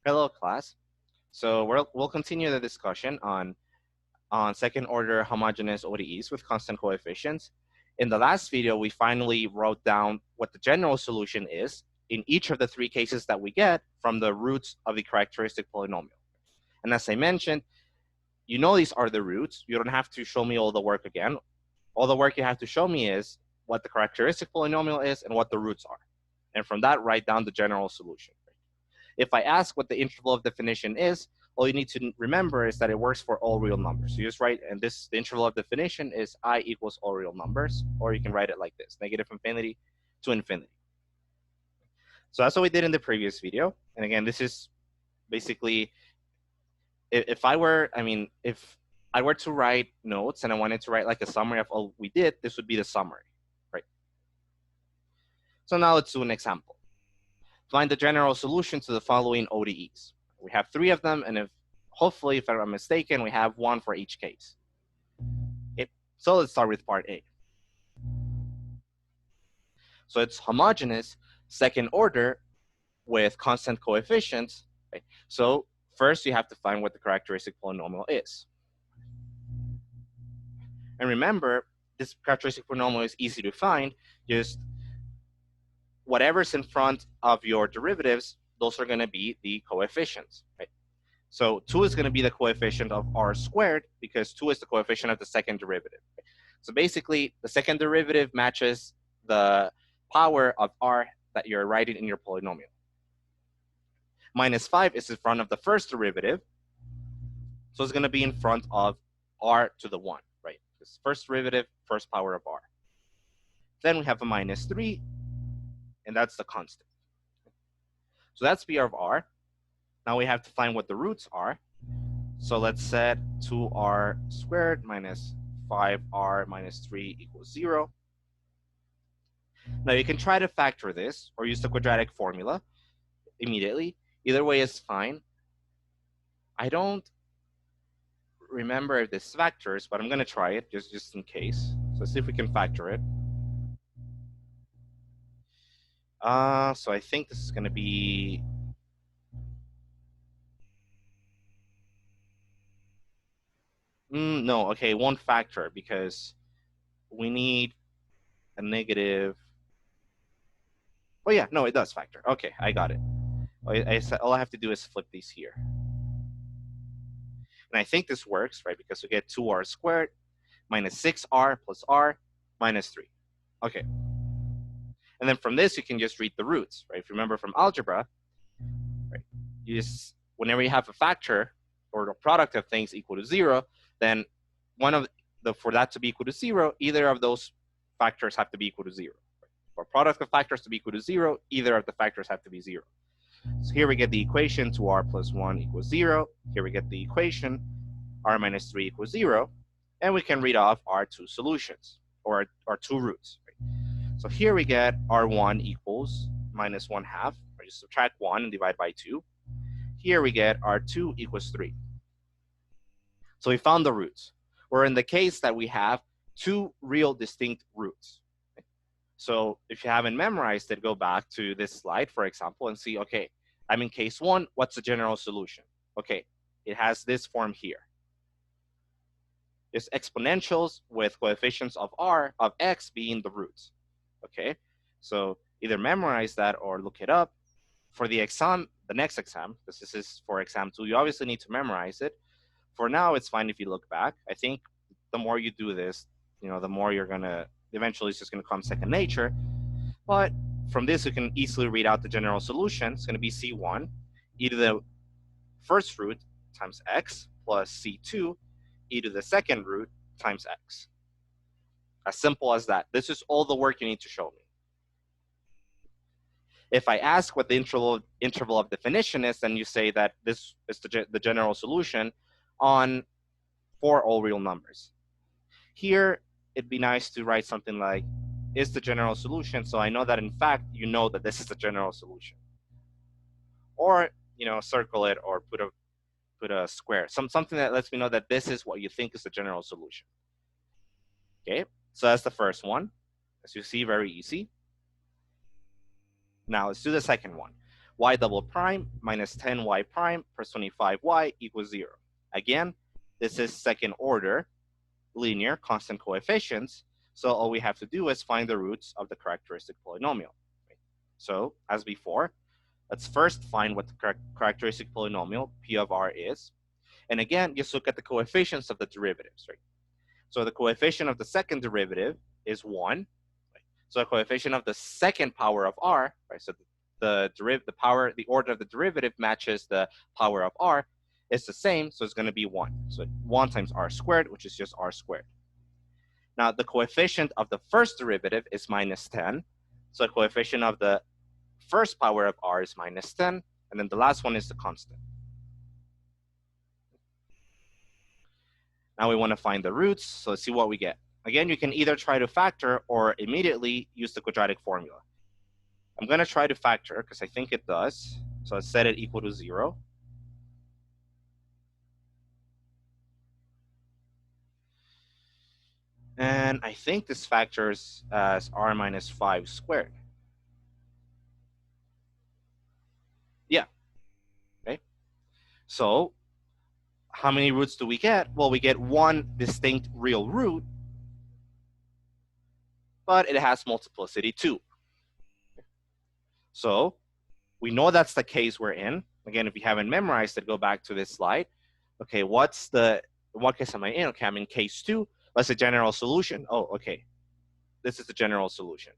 Hello, class. So we'll continue the discussion on second order homogeneous ODEs with constant coefficients. In the last video, we finally wrote down what the general solution is in each of the three cases that we get from the roots of the characteristic polynomial. And as I mentioned, you know these are the roots. You don't have to show me all the work again. All the work you have to show me is what the characteristic polynomial is and what the roots are. And from that, write down the general solution. If I ask what the interval of definition is, all you need to remember is that it works for all real numbers. So you just write, and the interval of definition is I equals all real numbers, or you can write it like this, negative infinity to infinity. So that's what we did in the previous video. And again, this is basically, if I were to write notes and I wanted to write like a summary of all we did, this would be the summary, right? So now let's do an example. Find the general solution to the following ODEs. We have three of them, and hopefully, if I'm not mistaken, we have one for each case. Okay. So let's start with part A. So it's homogeneous, second order, with constant coefficients. Okay. So first, you have to find what the characteristic polynomial is. And remember, this characteristic polynomial is easy to find. Just whatever's in front of your derivatives, those are going to be the coefficients. Right? So 2 is going to be the coefficient of r squared because 2 is the coefficient of the second derivative. So basically, the second derivative matches the power of r that you're writing in your polynomial. Minus 5 is in front of the first derivative. So it's going to be in front of r to the 1, right? This first derivative, first power of r. Then we have a minus 3, and that's the constant. So that's P of r. Now we have to find what the roots are. So let's set 2r squared minus 5r minus 3 equals 0. Now you can try to factor this or use the quadratic formula immediately. Either way is fine. I don't remember if this factors, but I'm going to try it just in case. So let's see if we can factor it. So I think this is going to be... no, okay, it won't factor because we need a negative... Oh yeah, no, it does factor. Okay, I got it. All I have to do is flip these here. And I think this works, right? Because we get 2r squared minus 6r plus r minus 3. Okay. And then from this, you can just read the roots, right? If you remember from algebra, right? You just, whenever you have a factor or the product of things equal to 0, then for that to be equal to 0, either of those factors have to be equal to 0. For product of factors to be equal to 0, either of the factors have to be 0. So here we get the equation 2r plus 1 equals 0. Here we get the equation r minus 3 equals 0. And we can read off our two solutions, or our two roots. Right? So here we get r1 equals minus 1/2. I just subtract 1 and divide by 2. Here we get r2 equals 3. So we found the roots. Or in the case that we have two real distinct roots. So if you haven't memorized it, go back to this slide, for example, and see, okay, I'm in case 1, what's the general solution? Okay, it has this form here. It's exponentials with coefficients of r, of x being the roots. Okay, so either memorize that or look it up. For the exam, the next exam, because this is for exam 2, you obviously need to memorize it. For now, it's fine if you look back. I think the more you do this, the more you're going to, eventually it's just going to come second nature. But from this, you can easily read out the general solution. It's going to be C1, e to the first root times x plus C2, e to the second root times x. As simple as that. This is all the work you need to show me. If I ask what the interval of definition is, then you say that this is the general solution for all real numbers. Here, it'd be nice to write something like, is the general solution, so I know that in fact you know that this is the general solution. Or, circle it or put a square, something that lets me know that this is what you think is the general solution. Okay, so that's the first one. As you see, very easy. Now let's do the second one. y double prime minus 10y prime plus 25y equals 0. Again, this is second order linear constant coefficients, so all we have to do is find the roots of the characteristic polynomial. So, as before, let's first find what the characteristic polynomial P of R is. And again, just look at the coefficients of the derivatives, right? So the coefficient of the second derivative is 1. Right? So the coefficient of the second power of R, right? So the order of the derivative matches the power of R, is the same, so it's going to be 1. So 1 times R squared, which is just R squared. Now the coefficient of the first derivative is minus 10. So the coefficient of the first power of R is minus 10, and then the last one is the constant. Now we want to find the roots, so let's see what we get. Again, you can either try to factor or immediately use the quadratic formula. I'm going to try to factor because I think it does. So let's set it equal to 0. And I think this factors as r minus 5 squared. Yeah. Okay. So how many roots do we get? Well, we get one distinct real root, but it has multiplicity 2. So we know that's the case we're in. Again, if you haven't memorized it, go back to this slide. Okay, what case am I in? Okay, I'm in case 2. What's the general solution? Oh, okay. This is the general solution.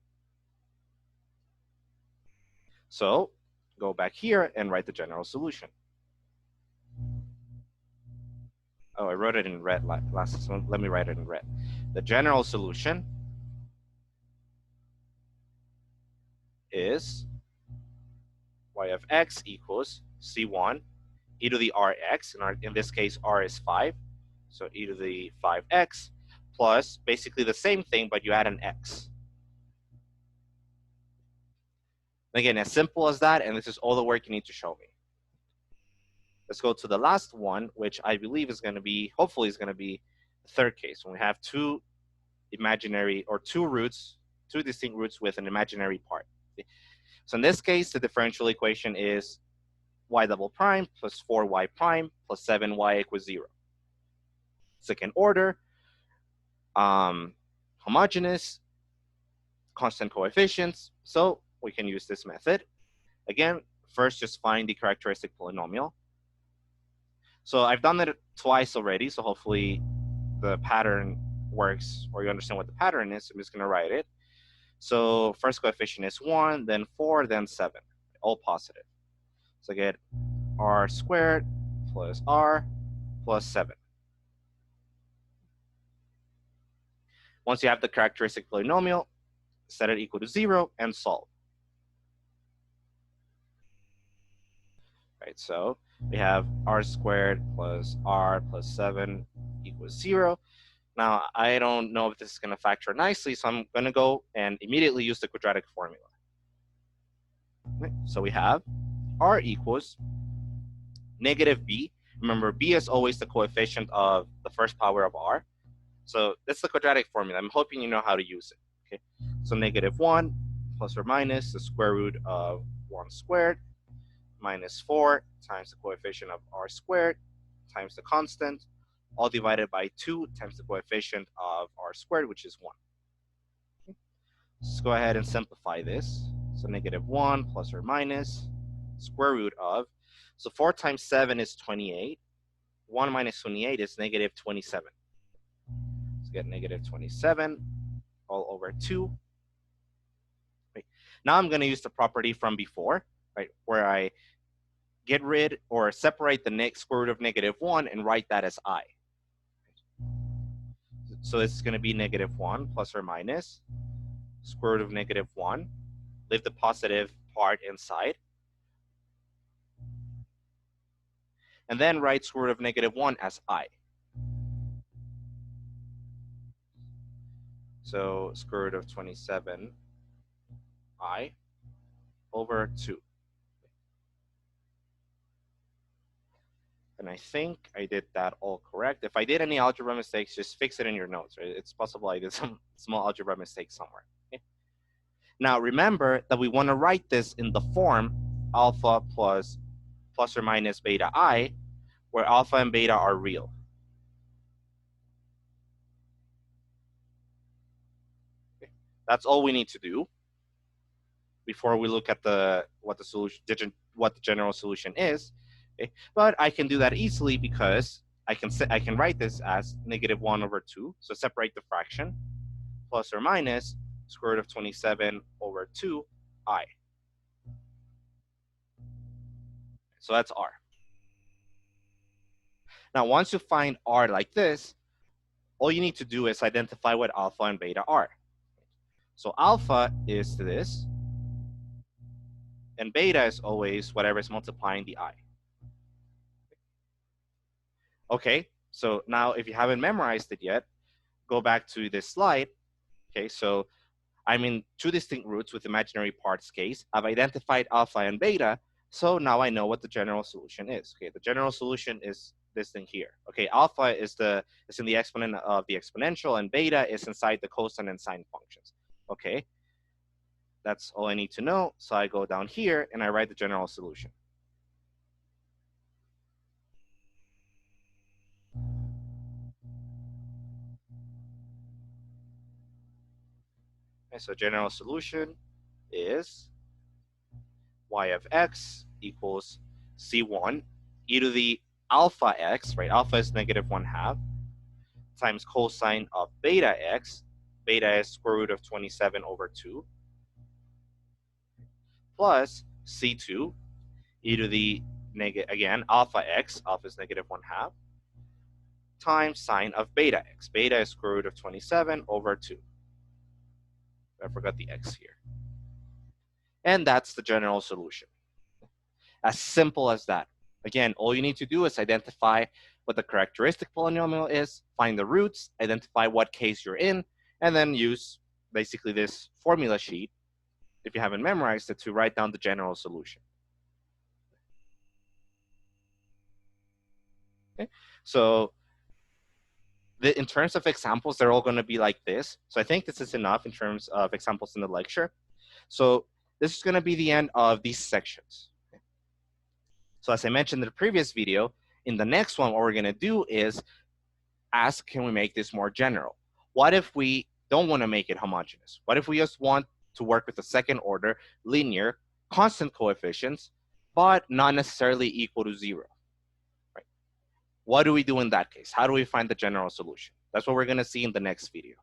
So go back here and write the general solution. Oh, I wrote it in red last one. Let me write it in red. The general solution is y of x equals c1 e to the rx. In this case, r is 5. So e to the 5x plus basically the same thing, but you add an x. Again, as simple as that, and this is all the work you need to show me. Let's go to the last one, which I believe is going to be, hopefully is going to be the third case, when we have two distinct roots with an imaginary part. So in this case, the differential equation is y double prime plus 4y prime plus 7y equals 0. Second order, homogeneous, constant coefficients, so we can use this method. Again, first just find the characteristic polynomial. So I've done it twice already, so hopefully the pattern works, or you understand what the pattern is. I'm just going to write it. So first coefficient is 1, then 4, then 7, all positive. So I get r squared plus r plus 7. Once you have the characteristic polynomial, set it equal to 0 and solve. Right, so we have r squared plus r plus 7 equals 0. Now, I don't know if this is going to factor nicely, so I'm going to go and immediately use the quadratic formula. Okay, so we have r equals negative b. Remember, b is always the coefficient of the first power of r. So that's the quadratic formula. I'm hoping you know how to use it. Okay, so negative 1 plus or minus the square root of 1 squared minus 4 times the coefficient of r squared times the constant, all divided by 2 times the coefficient of r squared, which is 1. Okay. Let's go ahead and simplify this. So negative 1 plus or minus square root of, so 4 times 7 is 28. 1 minus 28 is negative 27. Let's get negative 27 all over 2. Right. Now I'm going to use the property from before, right, where I get rid or separate the square root of negative 1 and write that as I. So this is going to be negative 1 plus or minus square root of negative 1. Leave the positive part inside. And then write square root of negative 1 as I. So square root of 27 I over 2. And I think I did that all correct. If I did any algebra mistakes, just fix it in your notes. Right? It's possible I did some small algebra mistakes somewhere. Okay? Now remember that we want to write this in the form alpha plus or minus beta I, where alpha and beta are real. Okay. That's all we need to do before we look at what the general solution is. Okay. But I can do that easily because I can write this as -1/2. So separate the fraction, plus or minus square root of 27/2I. So that's R. Now, once you find R like this, all you need to do is identify what alpha and beta are. So alpha is this, and beta is always whatever is multiplying the I. Okay, so now if you haven't memorized it yet, go back to this slide. Okay, so I'm in two distinct roots with imaginary parts case. I've identified alpha and beta, so now I know what the general solution is. Okay, the general solution is this thing here. Okay, alpha is in the exponent of the exponential, and beta is inside the cosine and sine functions. Okay, that's all I need to know. So I go down here and I write the general solution. Okay, so general solution is y of x equals c1 e to the alpha x, right? Alpha is -1/2 times cosine of beta x. Beta is square root of 27/2 plus c2 e to the again alpha x. Alpha is -1/2 times sine of beta x. Beta is square root of 27/2. I forgot the x here. And that's the general solution. As simple as that. Again, all you need to do is identify what the characteristic polynomial is, find the roots, identify what case you're in, and then use basically this formula sheet, if you haven't memorized it, to write down the general solution. Okay? So in terms of examples, they're all going to be like this. So I think this is enough in terms of examples in the lecture. So this is going to be the end of these sections. So as I mentioned in the previous video, in the next one, what we're going to do is ask, can we make this more general? What if we don't want to make it homogeneous? What if we just want to work with a second order, linear, constant coefficients, but not necessarily equal to 0? Right? What do we do in that case? How do we find the general solution? That's what we're going to see in the next video.